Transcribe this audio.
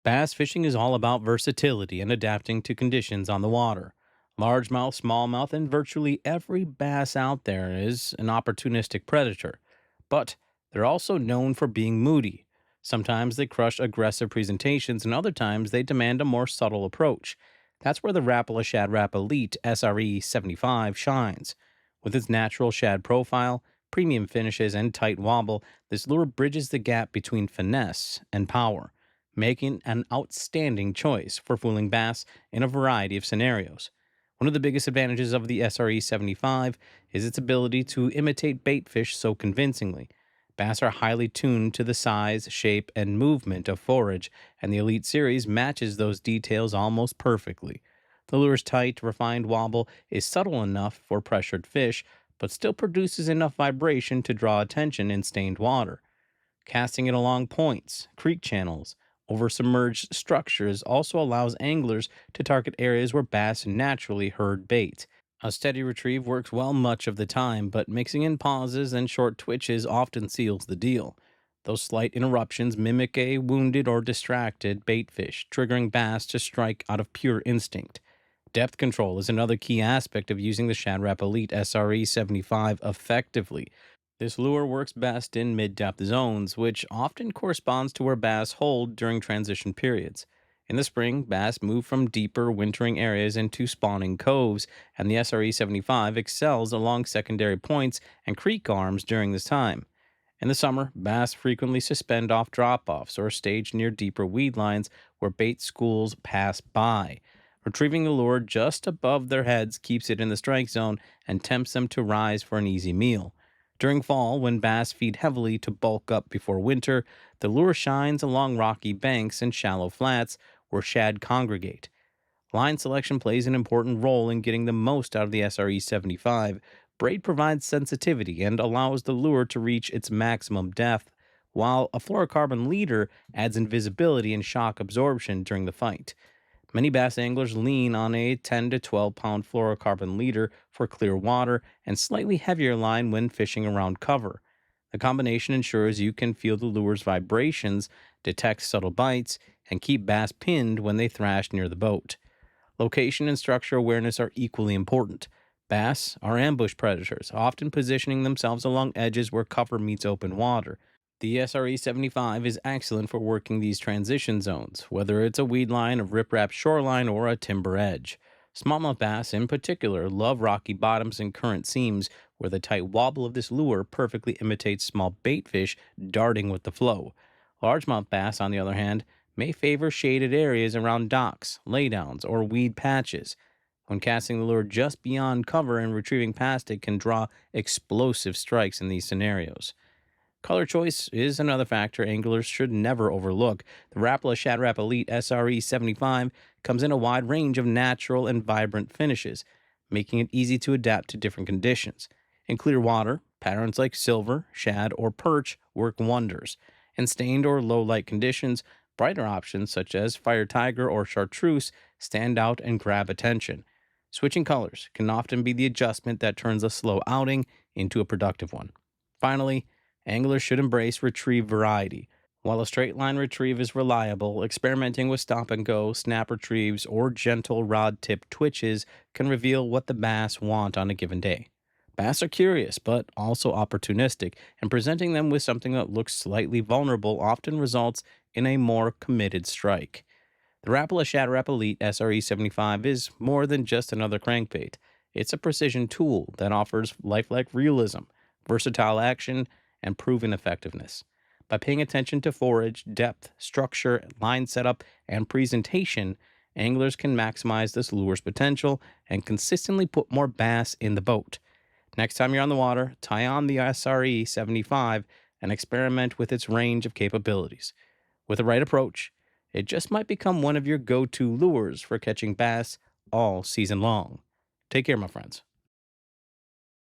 Bass fishing is all about versatility and adapting to conditions on the water. Largemouth, smallmouth, and virtually every bass out there is an opportunistic predator. But they're also known for being moody. Sometimes they crush aggressive presentations, and other times they demand a more subtle approach. That's where the Rapala Shad Elite SRE75 shines. With its natural shad profile, premium finishes, and tight wobble, this lure bridges the gap between finesse and power, making an outstanding choice for fooling bass in a variety of scenarios. One of the biggest advantages of the SRE 75 is its ability to imitate baitfish so convincingly. Bass are highly tuned to the size, shape, and movement of forage, and the Elite Series matches those details almost perfectly. The lure's tight, refined wobble is subtle enough for pressured fish, but still produces enough vibration to draw attention in stained water. Casting it along points, creek channels, over submerged structures also allows anglers to target areas where bass naturally herd bait. A steady retrieve works well much of the time, but mixing in pauses and short twitches often seals the deal. Those slight interruptions mimic a wounded or distracted baitfish, triggering bass to strike out of pure instinct. Depth control is another key aspect of using the Shad Elite SRE 75 effectively. This lure works best in mid-depth zones, which often corresponds to where bass hold during transition periods. In the spring, bass move from deeper wintering areas into spawning coves, and the SRE 75 excels along secondary points and creek arms during this time. In the summer, bass frequently suspend off drop-offs or stage near deeper weed lines where bait schools pass by. Retrieving the lure just above their heads keeps it in the strike zone and tempts them to rise for an easy meal. During fall, when bass feed heavily to bulk up before winter, the lure shines along rocky banks and shallow flats where shad congregate. Line selection plays an important role in getting the most out of the SRE 75. Braid provides sensitivity and allows the lure to reach its maximum depth, while a fluorocarbon leader adds invisibility and shock absorption during the fight. Many bass anglers lean on a 10 to 12 pound fluorocarbon leader for clear water and slightly heavier line when fishing around cover. The combination ensures you can feel the lure's vibrations, detect subtle bites, and keep bass pinned when they thrash near the boat. Location and structure awareness are equally important. Bass are ambush predators, often positioning themselves along edges where cover meets open water. The SRE 75 is excellent for working these transition zones, whether it's a weed line, a riprap shoreline, or a timber edge. Smallmouth bass, in particular, love rocky bottoms and current seams, where the tight wobble of this lure perfectly imitates small baitfish darting with the flow. Largemouth bass, on the other hand, may favor shaded areas around docks, laydowns, or weed patches. When casting the lure just beyond cover and retrieving past it can draw explosive strikes in these scenarios. Color choice is another factor anglers should never overlook. The Rapala Shad Elite SRE 75 comes in a wide range of natural and vibrant finishes, making it easy to adapt to different conditions. In clear water, patterns like silver, shad, or perch work wonders. In stained or low light conditions, brighter options such as fire tiger or chartreuse stand out and grab attention. Switching colors can often be the adjustment that turns a slow outing into a productive one. Finally, anglers should embrace retrieve variety. While a straight line retrieve is reliable, experimenting with stop and go, snap retrieves, or gentle rod tip twitches can reveal what the bass want on a given day. Bass are curious, but also opportunistic, and presenting them with something that looks slightly vulnerable often results in a more committed strike. The Rapala Shad Elite SRE 75 is more than just another crankbait. It's a precision tool that offers lifelike realism, versatile action, and proven effectiveness. By paying attention to forage, depth, structure, line setup, and presentation, anglers can maximize this lure's potential and consistently put more bass in the boat. Next time you're on the water, tie on the SRE 75 and experiment with its range of capabilities. With the right approach, it just might become one of your go-to lures for catching bass all season long. Take care, my friends.